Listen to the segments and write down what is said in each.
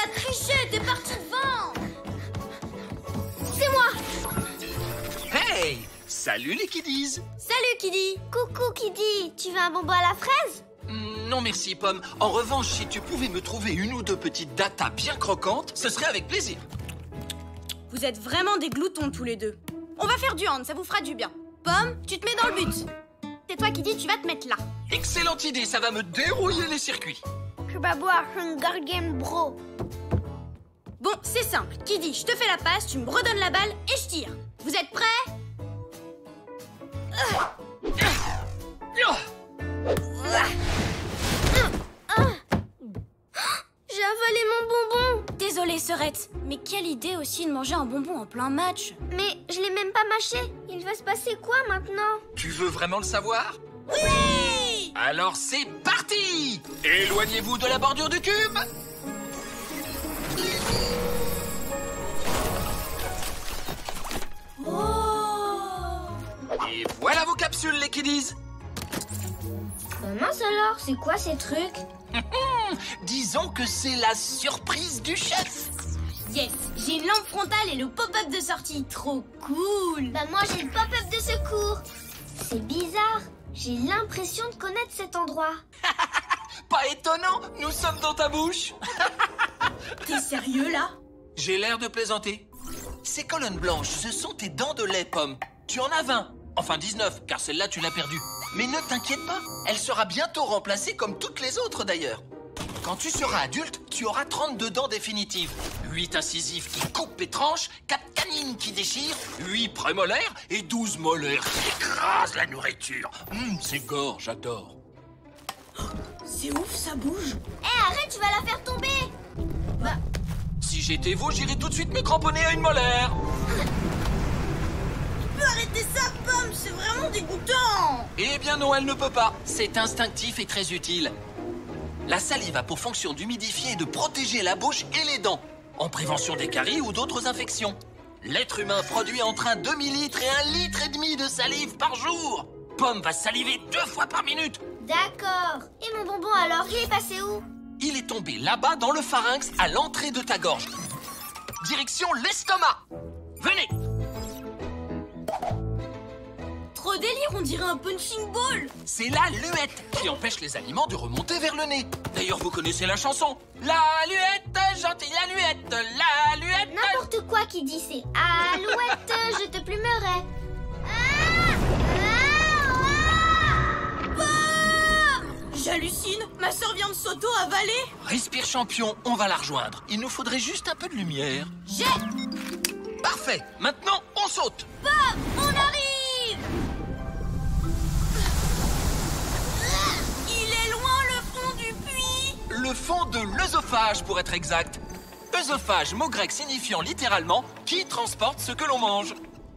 t'as triché, t'es parti devant. C'est moi. Hey! Salut les kiddies! Salut, Kiddy. Coucou, Kiddy. Tu veux un bonbon à la fraise? Non merci, Pomme. En revanche, si tu pouvais me trouver une ou deux petites datas bien croquantes, ce serait avec plaisir. Vous êtes vraiment des gloutons tous les deux. On va faire du hand, ça vous fera du bien. Pomme, tu te mets dans le but. C'est toi qui dis, tu vas te mettre là. Excellente idée, ça va me dérouiller les circuits. Je vais boire un Game Bro. Bon, c'est simple. Kiddy, je te fais la passe, tu me redonnes la balle et je tire. Vous êtes prêts? J'ai avalé mon bonbon. Désolée, Serette, mais quelle idée aussi de manger un bonbon en plein match. Mais je l'ai même pas mâché. Il va se passer quoi maintenant? Tu veux vraiment le savoir? Oui! Alors c'est parti! Éloignez-vous de la bordure du cube! Et voilà vos capsules, les kiddies! Mince alors, c'est quoi ces trucs? Disons que c'est la surprise du chef! Yes, j'ai une lampe frontale et le pop-up de sortie. Trop cool! Bah moi j'ai le pop-up de secours. C'est bizarre, j'ai l'impression de connaître cet endroit. Pas étonnant, nous sommes dans ta bouche! T'es sérieux là? J'ai l'air de plaisanter. Ces colonnes blanches, ce sont tes dents de lait, Pomme. Tu en as 20. Enfin 19, car celle-là tu l'as perdue. Mais ne t'inquiète pas, elle sera bientôt remplacée comme toutes les autres d'ailleurs. Quand tu seras adulte, tu auras 32 dents définitives. 8 incisives qui coupent et tranchent, 4 canines qui déchirent, 8 prémolaires et 12 molaires qui écrasent la nourriture. C'est gore, j'adore. C'est ouf, ça bouge. Arrête, tu vas la faire tomber. Bah... Si j'étais vous, j'irais tout de suite me cramponner à une molaire. Tu peux arrêter ça, Pomme, c'est vraiment dégoûtant. Eh bien non, elle ne peut pas. C'est instinctif et très utile. La salive a pour fonction d'humidifier et de protéger la bouche et les dents, en prévention des caries ou d'autres infections. L'être humain produit entre un demi-litre et 1,5 litre de salive par jour. Pomme va saliver 2 fois par minute. D'accord. Et mon bonbon alors, il est passé où? Il est tombé là-bas dans le pharynx à l'entrée de ta gorge. Direction l'estomac. Venez. Trop délire, on dirait un punching ball. C'est la luette qui empêche les aliments de remonter vers le nez. D'ailleurs, vous connaissez la chanson. La luette, gentille la luette, la luette. N'importe quoi qui dit c'est Alouette, je te plumerai. J'hallucine, ma sœur vient de s'auto-avaler. Respire champion, on va la rejoindre. Il nous faudrait juste un peu de lumière. J'ai... Parfait, maintenant on saute. Bob, on arrive. Il est loin le fond du puits. Le fond de l'œsophage pour être exact. Œsophage, mot grec signifiant littéralement qui transporte ce que l'on mange.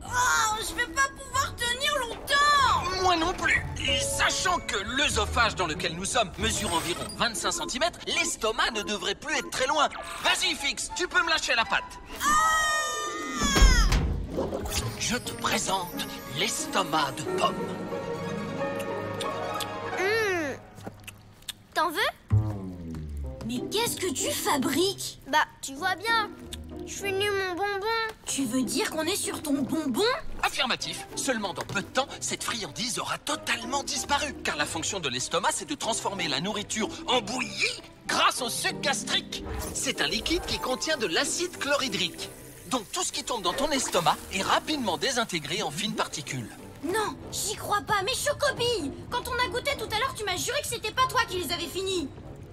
Oh, je vais pas pouvoir tenir longtemps. Moi non plus. Et sachant que l'œsophage dans lequel nous sommes mesure environ 25 cm, l'estomac ne devrait plus être très loin. Vas-y, Fix, tu peux me lâcher la patte. Je te présente l'estomac de Pomme. T'en veux? Mais qu'est-ce que tu fabriques? Bah, tu vois bien, je finis mon bonbon. Tu veux dire qu'on est sur ton bonbon? Affirmatif. Seulement dans peu de temps, cette friandise aura totalement disparu. Car la fonction de l'estomac, c'est de transformer la nourriture en bouillie grâce au suc gastrique. C'est un liquide qui contient de l'acide chlorhydrique. Donc tout ce qui tombe dans ton estomac est rapidement désintégré en fines particules. Non, j'y crois pas, mais Chocobille! Quand on a goûté tout à l'heure, tu m'as juré que c'était pas toi qui les avais finis.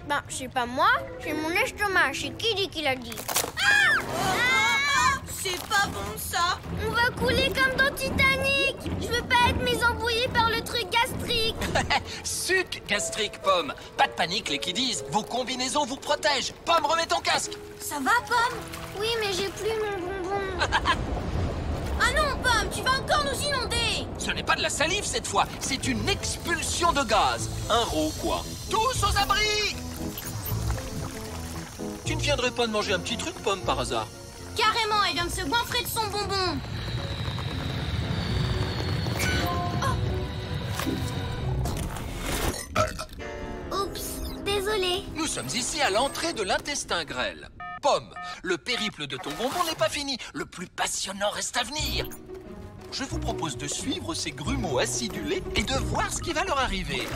Ben, c'est pas moi, c'est mon estomac, c'est qui l'a dit. C'est pas bon ça. On va couler comme dans Titanic. Je veux pas être mise embrouillée par le truc gastrique. Suc gastrique, Pomme. Pas de panique, les kiddies. Vos combinaisons vous protègent. Pomme, remets ton casque. Ça va, Pomme? Oui, mais j'ai plus mon bonbon. Ah non, Pomme, tu vas encore nous inonder. Ce n'est pas de la salive cette fois, c'est une expulsion de gaz. Un rot, quoi. Tous aux abris. Tu ne viendrais pas de manger un petit truc, Pomme, par hasard? Carrément, elle vient de se goinfrer de son bonbon. Oh. Oups, désolé. Nous sommes ici à l'entrée de l'intestin grêle. Pomme, le périple de ton bonbon n'est pas fini. Le plus passionnant reste à venir. Je vous propose de suivre ces grumeaux acidulés et de voir ce qui va leur arriver.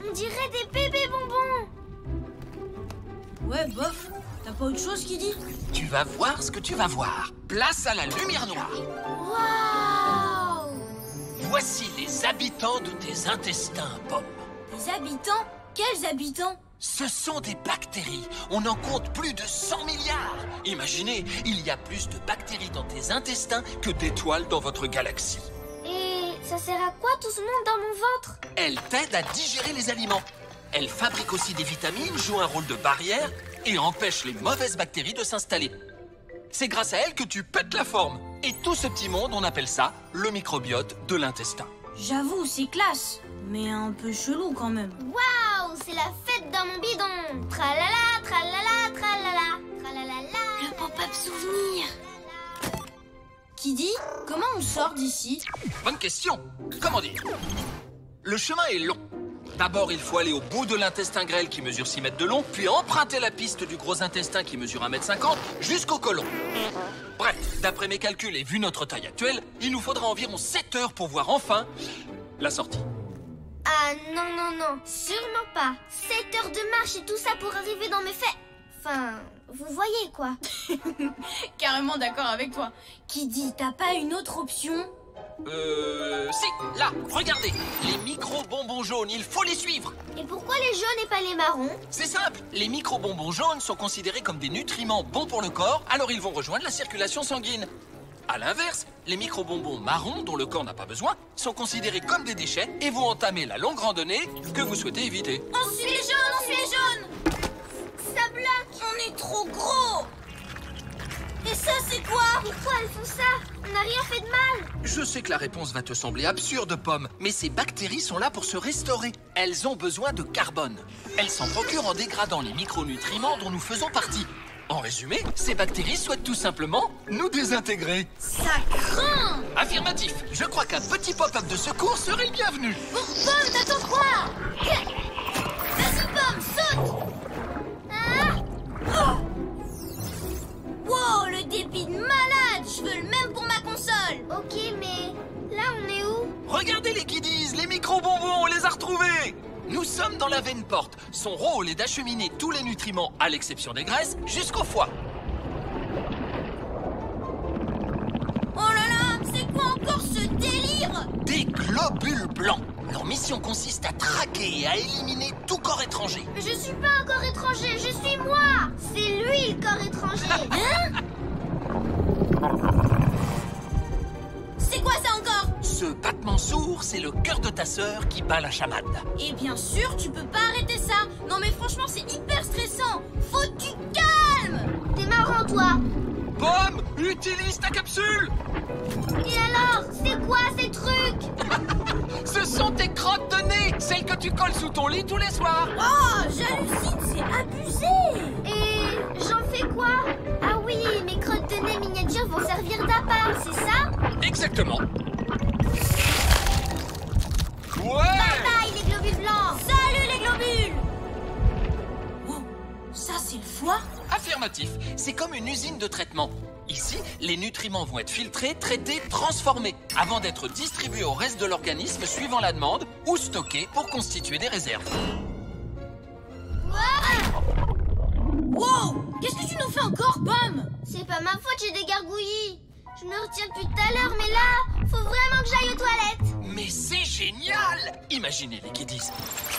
On dirait des bébés bonbons. Ouais, bof. T'as pas autre chose qui dit? Tu vas voir ce que tu vas voir. Place à la lumière noire. Waouh! Voici les habitants de tes intestins, Pomme. Des habitants? Quels habitants? Ce sont des bactéries. On en compte plus de 100 milliards. Imaginez, il y a plus de bactéries dans tes intestins que d'étoiles dans votre galaxie. Et ça sert à quoi tout ce monde dans mon ventre? Elles t'aident à digérer les aliments. Elles fabriquent aussi des vitamines, jouent un rôle de barrière et empêchent les mauvaises bactéries de s'installer. C'est grâce à elles que tu pètes la forme. Et tout ce petit monde, on appelle ça le microbiote de l'intestin. J'avoue, c'est classe. Mais un peu chelou quand même. Waouh! C'est la fête dans mon bidon! Tralala, tralala, tralala, tralalala. Le pop-up souvenir. Qui dit? Comment on sort d'ici? Bonne question. Comment dire? Le chemin est long. D'abord, il faut aller au bout de l'intestin grêle qui mesure 6 mètres de long, puis emprunter la piste du gros intestin qui mesure 1,50 m jusqu'au côlon. Bref, d'après mes calculs et vu notre taille actuelle, il nous faudra environ 7 heures pour voir enfin la sortie. Ah non, non, non, sûrement pas. 7 heures de marche et tout ça pour arriver dans mes faits. Enfin, vous voyez quoi. Carrément d'accord avec toi. Qui dit? T'as pas une autre option? Si, là, regardez, les micro-bonbons jaunes, il faut les suivre. Et pourquoi les jaunes et pas les marrons? C'est simple, les micro-bonbons jaunes sont considérés comme des nutriments bons pour le corps, alors ils vont rejoindre la circulation sanguine. A l'inverse, les micro-bonbons marrons, dont le corps n'a pas besoin, sont considérés comme des déchets et vont entamer la longue randonnée que vous souhaitez éviter. On suit les jaunes, on suit les jaunes. Ça bloque. On est trop gros. Et ça, c'est quoi? Pourquoi elles font ça? On n'a rien fait de mal. Je sais que la réponse va te sembler absurde, Pomme, mais ces bactéries sont là pour se restaurer. Elles ont besoin de carbone. Elles s'en procurent en dégradant les micronutriments dont nous faisons partie. En résumé, ces bactéries souhaitent tout simplement nous désintégrer. Ça craint. Affirmatif. Je crois qu'un petit pop-up de secours serait le bienvenu. Pomme, t'attends quoi? Vas-y, Pomme, saute. Ah! Wow, le débit de malade. Je veux le même pour ma console. Ok, mais là on est où? Regardez les kiddies, les micro-bonbons, on les a retrouvés. Nous sommes dans la veine porte. Son rôle est d'acheminer tous les nutriments, à l'exception des graisses, jusqu'au foie. Oh là là, c'est quoi encore ce délire? Des globules blancs. Leur mission consiste à traquer et à éliminer tout corps étranger. Mais je suis pas un corps étranger, je suis moi. C'est lui le corps étranger. Hein? C'est quoi ça encore? Ce battement sourd, c'est le cœur de ta sœur qui bat la chamade. Et bien sûr, tu peux pas arrêter ça. Non mais franchement, c'est hyper stressant. Faut que tu calmes. T'es marrant toi. Pomme, utilise ta capsule. Et alors, c'est quoi ces trucs? Ce sont tes crottes de nez, celles que tu colles sous ton lit tous les soirs. Oh, j'hallucine, c'est abusé. Et j'en fais quoi? Ah oui, mes crottes de nez miniatures vont servir d'appât, c'est ça? Exactement. Bye Ouais. bye les globules blancs. Salut les globules. Oh, ça c'est le foie? Affirmatif, c'est comme une usine de traitement. Ici, les nutriments vont être filtrés, traités, transformés, avant d'être distribués au reste de l'organisme suivant la demande ou stockés pour constituer des réserves. Wow, qu'est-ce que tu nous fais encore, Pomme? C'est pas ma faute, j'ai des gargouillis. Je me retiens depuis tout à l'heure, mais là, faut vraiment que j'aille aux toilettes. Mais c'est génial! Imaginez les kiddies.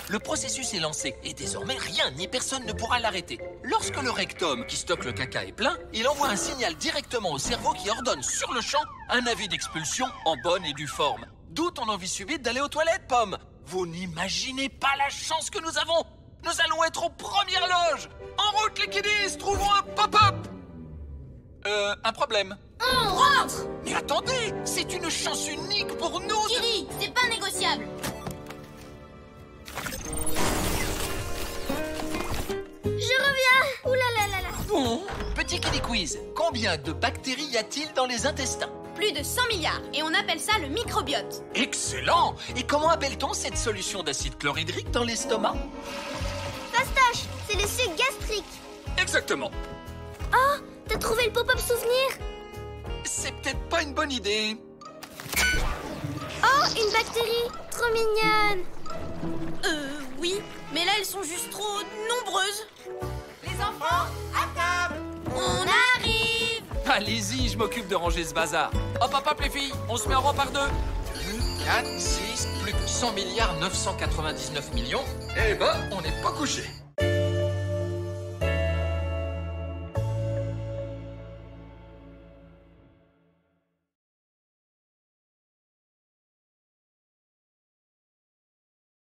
Le processus est lancé et désormais rien ni personne ne pourra l'arrêter. Lorsque le rectum qui stocke le caca est plein, il envoie un signal directement au cerveau qui ordonne sur le champ un avis d'expulsion en bonne et due forme. D'où ton envie subite d'aller aux toilettes, Pomme. Vous n'imaginez pas la chance que nous avons. Nous allons être aux premières loges. En route les kiddies, trouvons un pop-up. Un problème. On rentre. Mais attendez, c'est une chance unique pour nous de... Kiri, c'est pas négociable. Je reviens. Ouh là là là là. Bon, petit kiddie quiz. Combien de bactéries y a-t-il dans les intestins? Plus de 100 milliards et on appelle ça le microbiote. Excellent! Et comment appelle-t-on cette solution d'acide chlorhydrique dans l'estomac? Fastoche, c'est le suc gastrique. Exactement. Oh, t'as trouvé le pop-up souvenir? C'est peut-être pas une bonne idée. Oh, une bactérie! Trop mignonne! Oui, mais là elles sont juste trop nombreuses. Les enfants, à table! On arrive! Allez-y, je m'occupe de ranger ce bazar. Hop, hop, hop, les filles, on se met en rang par deux. 4, 6, plus que 100 milliards 999 millions. Eh ben, on n'est pas couché.